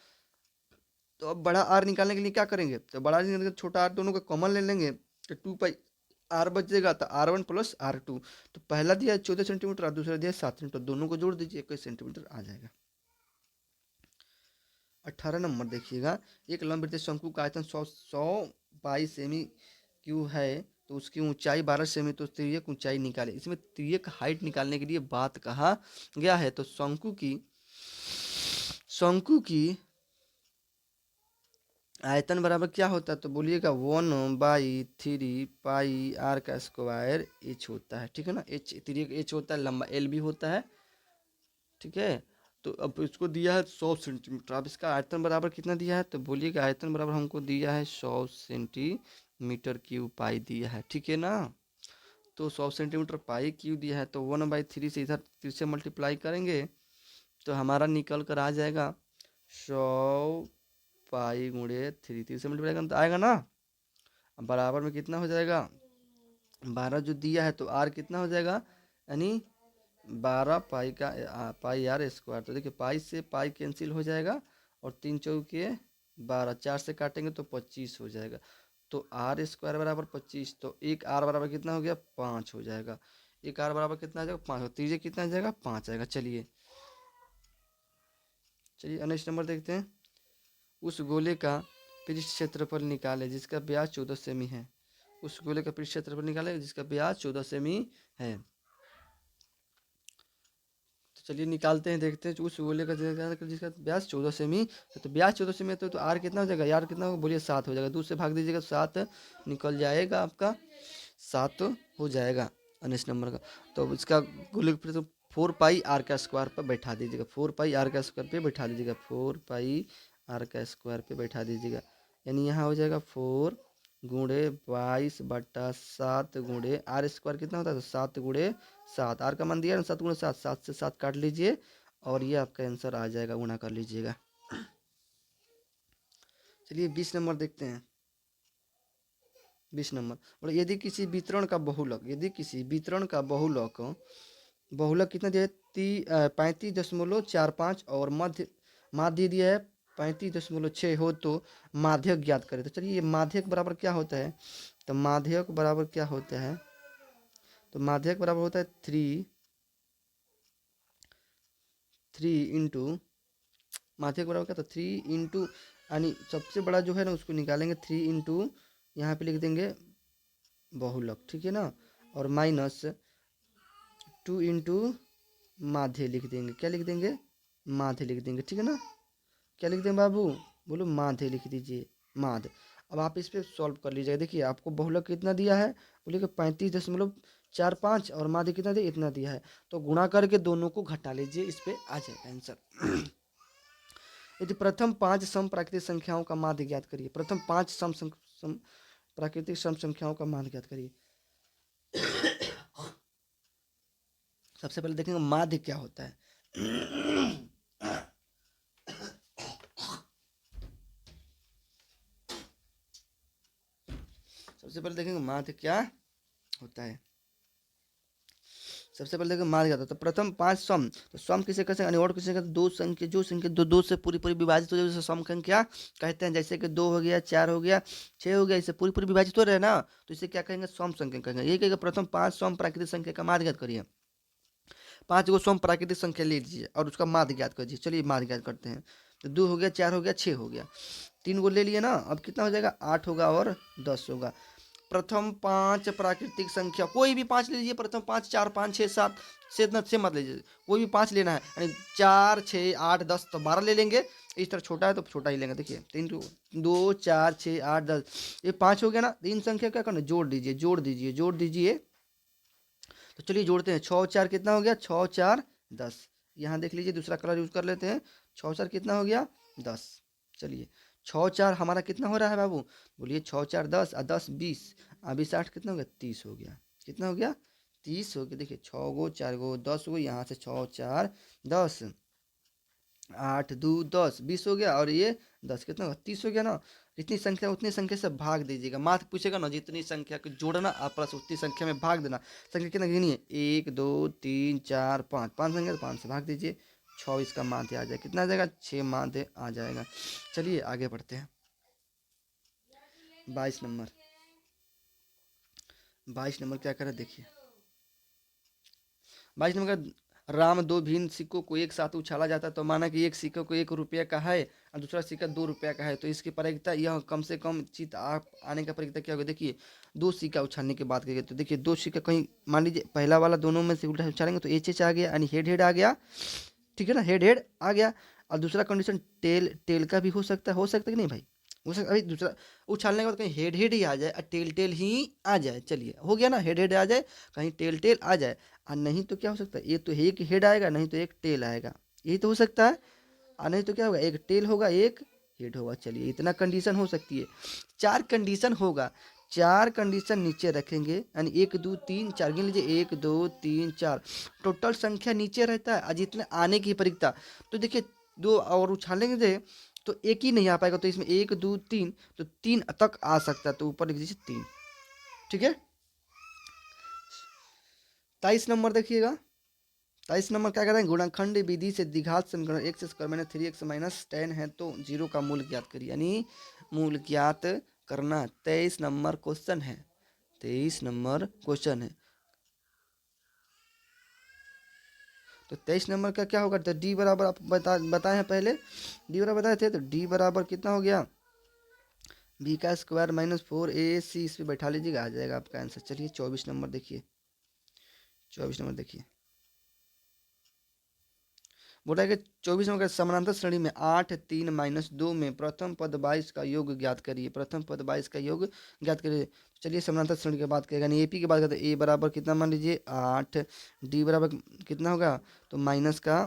A: तो अब बड़ा आर निकालने के लिए क्या करेंगे, तो बड़ा निकालने छोटा आर दोनों का कॉमन ले लेंगे, तो 2 पाई आर बचेगा, तो R1 प्लस R2, तो पहला दिया है 14 सेंटीमीटर और दूसरा दिया है 7 सेंटीमीटर, दोनों को जोड़ दीजिए 21 सेंटीमीटर आ जाएगा। 18 नंबर देखिएगा, एक लंबवृत्तीय शंकु का आयतन 100 बाई सेमी क्यू है, तो उसकी ऊंचाई 12 सेमी, तो तिर्यक ऊंचाई निकाले। इसमें तिर्यक हाइट निकालने के लिए बात कहा गया है। तो शंकु की आयतन बराबर क्या होता है, तो बोलिएगा 1/3 पाई आर का स्क्वायर एच होता है, ठीक है ना, एच तिर्यक एच होता है, लंबा एल भी होता है, ठीक है। तो अब इसको दिया है 100 सेंटीमीटर, अब इसका आयतन बराबर कितना दिया है, तो बोलिएगा आयतन बराबर हमको दिया है 100 सेंटीमीटर क्यूब पाई दिया है, ठीक है ना। तो 100 सेंटीमीटर पाई क्यूब दिया है, तो 1/3 से इधर 3 से मल्टीप्लाई करेंगे तो हमारा निकल कर आ जाएगा 100 पाई × 3, 3 से मल्टीप्लाई करें तो आएगा ना, बराबर में कितना हो जाएगा 12 जो दिया है, तो आर कितना हो जाएगा, यानी 12 पाई आर स्क्वायर। तो देखिए पाई से पाई कैंसिल हो जाएगा, और 3 चौके 12, 4 से काटेंगे तो 25 हो जाएगा। तो आर स्क्वायर बराबर 25, तो एक आर बराबर कितना हो गया 5 हो जाएगा। एक आर बराबर कितना आ जाएगा 5, त्रिज्या कितना आ जाएगा 5 आएगा। चलिए चलिए नेक्स्ट नंबर देखते हैं। उस गोले का पृष्ठ क्षेत्रफल निकाले जिसका व्यास 14 सेमी है। उस गोले का पृष्ठ क्षेत्रफल निकाले जिसका व्यास 14 सेमी है। तो चलिए निकालते हैं, देखते हैं। उस गोले का जिसका व्यास 14 सेमी है, तो व्यास 14 सेमी है तो आर कितना हो जाएगा, यार कितना होगा बोलिए 7 हो जाएगा। 2 से भाग दीजिएगा तो 7 निकल जाएगा आपका, 7 हो जाएगा नेक्स्ट नंबर का। तो इसका गोले का तो 4 पाई आर का स्क्वायर पर बैठा दीजिएगा, 4 पाई आर का स्क्वायर पे बैठा दीजिएगा, 4 पाई आर का स्क्वायर पे बैठा दीजिएगा। यानी यहाँ हो जाएगा 4 गुणे 22/7 गुणे आर स्क्वायर कितना होता है, तो 7 गुणे 7। आर का मान दिया ना 7 गुणे 7, 7 से 7 काट लीजिए और ये आपका आंसर आ जाएगा, गुणा कर लीजिएगा। चलिए 20 नंबर देखते हैं। 20 नंबर बोले यदि किसी वितरण का बहुलक, यदि किसी वितरण का बहुलक, बहुलक कितना दिया है 35.45 और मध्य माध्य दिया है 35.6 हो तो माध्यक ज्ञात करें। तो चलिए ये माध्यक बराबर क्या होता है, तो माध्यक बराबर क्या होता है, तो माध्यक बराबर होता है 3 इंटू, माध्यक बराबर क्या, तो 3 इंटू, यानी सबसे बड़ा जो है ना उसको निकालेंगे 3 इंटू, यहाँ पे लिख देंगे बहुलक, ठीक है ना, और माइनस 2 इंटू माध्य लिख देंगे। क्या लिख देंगे, माध्य लिख देंगे, ठीक है ना। क्या लिख दें बाबू, बोलो माध्य लिख दीजिए, माध्य। अब आप इस पे सॉल्व कर लीजिएगा। देखिए आपको बहुलक कितना दिया है, बोलिए कि 35.45 और माध्य कितना दिया, इतना दिया है। तो गुणा करके दोनों को घटा लीजिए, इस पे आ जाएगा आंसर। यदि प्रथम 5 सम प्राकृतिक संख्याओं का माध्य ज्ञात करिए, प्रथम 5 सम प्राकृतिक सम संख्याओं का माध्य ज्ञात करिए। सबसे पहले देखेंगे माध्य क्या होता है। सबसे पहले देखेंगे माध्य क्या होता है। सबसे पहले देखेंगे माध्य क्या होता है। तो प्रथम 5 सम, तो सम किसे कहते हैं, और किसे कहते हैं, दो संख्या, जो संख्या दो से पूरी पूरी विभाजित हो जाए उसे सम संख्या कहते हैं। जैसे कि 2 हो गया, 4 हो गया, 6 हो गया, इसे पूरी पूरी विभाजित हो रहे हैं ना, तो इसे क्या कहेंगे, सम संख्या कहेंगे। ये कहेगा प्रथम 5 सम प्राकृतिक संख्या का माध्य ज्ञात करिए। 5 गो सम प्राकृतिक संख्या ले लीजिए और उसका माध्य ज्ञात करिए। चलिए माध्य ज्ञात करते हैं। तो 2 हो गया, 4 हो गया, 6 हो गया, 3 गो ले लिए ना, अब कितना हो जाएगा 8 होगा और 10 होगा। प्रथम 5 प्राकृतिक संख्या, कोई भी 5 ले लीजिए, प्रथम 5, 4, 5, 6, 7 से इतना से मत लीजिए, कोई भी 5 लेना है, यानी 4, 6, 8, 10 तो 12 ले लेंगे। इस तरह छोटा है तो छोटा ही लेंगे। देखिए 3, 2, 4, 6, 8, 10, ये 5 हो गया ना। इन संख्या क्या करना, जोड़ दीजिए, जोड़ दीजिए, जोड़ दीजिए। तो चलिए जोड़ते हैं, 6 4 कितना हो गया, 6 4 10। यहाँ देख लीजिए दूसरा कलर यूज कर लेते हैं। 6 4 कितना हो गया 10। चलिए 6 4 हमारा कितना हो रहा है बाबू, बोलिए 6 4 10 और 10 20, 20 8 कितना हो गया 30 हो गया। कितना हो गया 30 हो गया। देखिए 6 गो 4 गो 10 गो, यहाँ से 6 4 10, 8 2 10 20 हो गया, और ये 10 कितना होगा 30 हो गया ना। जितनी संख्या उतनी संख्या से भाग दीजिएगा। माथ पूछेगा ना, जितनी संख्या को जोड़ना और प्लस उतनी संख्या में भाग देना। संख्या कितना गिनी है, 1 2 3 4 5, 5 संख्या तो 5 से भाग दीजिए, 6 इसका माध्य आ जाएगा। कितना आ जाएगा 6 माध्य आ जाएगा। चलिए आगे बढ़ते हैं। 22 नंबर, 22 नंबर क्या करें देखिए। 22 नंबर का, राम दो भिन्न सिक्कों को एक साथ उछाला जाता है तो माना कि एक सिक्का को 1 रुपया का है और दूसरा सिक्का 2 रुपया का है, तो इसकी प्रायिकता यह कम से कम चित आप आने का प्रायिकता क्या होगा। देखिए 2 सिक्का उछालने की बात करेंगे तो देखिए 2 सिक्का कहीं मान लीजिए पहला वाला दोनों में से उल्टा उछालेंगे तो एच एच आ गया, यानी हेड हेड आ गया, ठीक है ना, हेड हेड आ गया। और दूसरा कंडीशन टेल टेल का भी हो सकता है कि नहीं भाई, हो सकता अभी दूसरा उछालने के बाद कहीं हेड हेड ही आ जाए और टेल टेल ही आ जाए। चलिए हो गया ना, हेड हेड आ जाए, कहीं टेल टेल आ जाए। और नहीं तो क्या हो सकता है, ये तो एक हेड आएगा, नहीं तो एक टेल आएगा, यही तो हो सकता है। और नहीं तो क्या होगा, एक टेल होगा एक हेड होगा। चलिए इतना कंडीशन हो सकती है। 4 कंडीशन होगा, 4 कंडीशन नीचे रखेंगे, यानी 1 2 3 4 गिन लीजिए, 1 2 3 4 टोटल संख्या नीचे रहता है और जितने आने की परिकता। तो देखिए 2 और उछालेंगे दे तो एक ही नहीं आ पाएगा, तो इसमें 1 2 3 तो 3 तक आ सकता है, तो ऊपर लिख दीजिए 3, ठीक है। 23 नंबर देखिएगा, 23 नंबर क्या कहते हैं, गुणनखंड विधि से द्विघात समीकरण x square minus 3x minus 10 है तो 0 का मूल ज्ञात करिए, यानी मूल ज्ञात करना 23 नंबर क्वेश्चन है। 23 नंबर क्वेश्चन है। तो 23 नंबर का क्या होगा, तो डी बराबर आप बताए हैं पहले, डी बराबर बताए थे, तो डी बराबर कितना हो गया, बी का स्क्वायर माइनस 4ac, इस पर बैठा लीजिएगा, आ जाएगा आपका आंसर। चलिए 24 नंबर देखिए, 24 नंबर देखिए, बोला है कि 24 नंबर का समानांतर श्रेणी में 8 3 माइनस 2 में प्रथम पद 22 का योग ज्ञात करिए, प्रथम पद 22 का योग ज्ञात करिए। चलिए समानांतर श्रेणी की बात करेगा, यानी एपी की बात करते हैं, ए बराबर कितना मान लीजिए 8, डी बराबर कितना होगा, तो माइनस का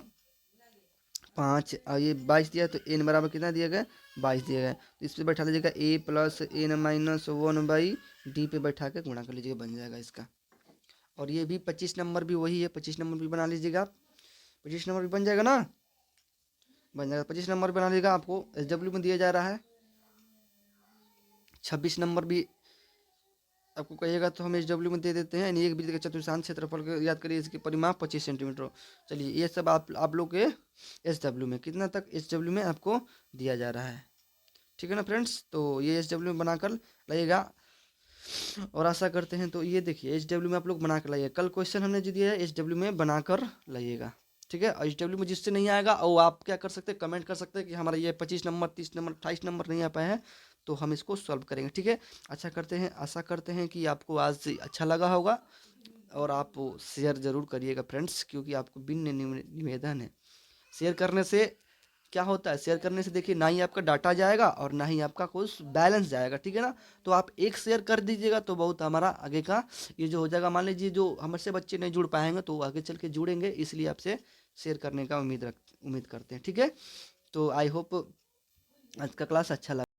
A: 5, और ये 22 दिया, तो एन बराबर कितना दिया गया, 22 दिया गया, तो इस पर बैठा लीजिएगा ए प्लस एन माइनस 1 डी पे बैठा के गुणा कर लीजिएगा, बन जाएगा इसका। और ये भी 25 नंबर भी वही है, 25 नंबर भी बना लीजिएगा आप, 25 नंबर भी बन जाएगा ना, बन जाएगा। 25 नंबर बना लीजिएगा, आपको SW में दिया जा रहा है। 26 नंबर भी आपको कहिएगा तो हम SW में दे देते हैं, यानी एक वृत्त का चतुर्थांश क्षेत्रफल को याद करिए, इसकी परिमाप 25 सेंटीमीटर। चलिए ये सब आप लोग के SW में कितना तक SW में आपको दिया जा रहा है, ठीक है ना फ्रेंड्स। तो ये SW में बनाकर लाइएगा, और आशा करते हैं, तो ये देखिए SW में आप लोग बना कर लाइएगा, कल क्वेश्चन हमने जो दिया है SW में बनाकर लाइएगा, ठीक है। SW में जिससे नहीं आएगा और आप क्या कर सकते हैं, कमेंट कर सकते हैं कि हमारा ये 25 नंबर 30 नंबर 28 नंबर नहीं आ पाए हैं, तो हम इसको सॉल्व करेंगे, ठीक है। अच्छा करते हैं, आशा करते हैं कि आपको आज अच्छा लगा होगा, और आप शेयर ज़रूर करिएगा फ्रेंड्स, क्योंकि आपको विनम्र निवेदन है, शेयर करने से क्या होता है, शेयर करने से देखिए ना ही आपका डाटा जाएगा और ना ही आपका कुछ बैलेंस जाएगा, ठीक है ना। तो आप एक शेयर कर दीजिएगा तो बहुत हमारा आगे का ये जो हो जाएगा, मान लीजिए जो हमसे बच्चे नहीं जुड़ पाएंगे तो आगे चल के जुड़ेंगे, इसलिए आपसे शेयर करने का उम्मीद करते हैं, ठीक है। तो आई होप आज का क्लास अच्छा लगा।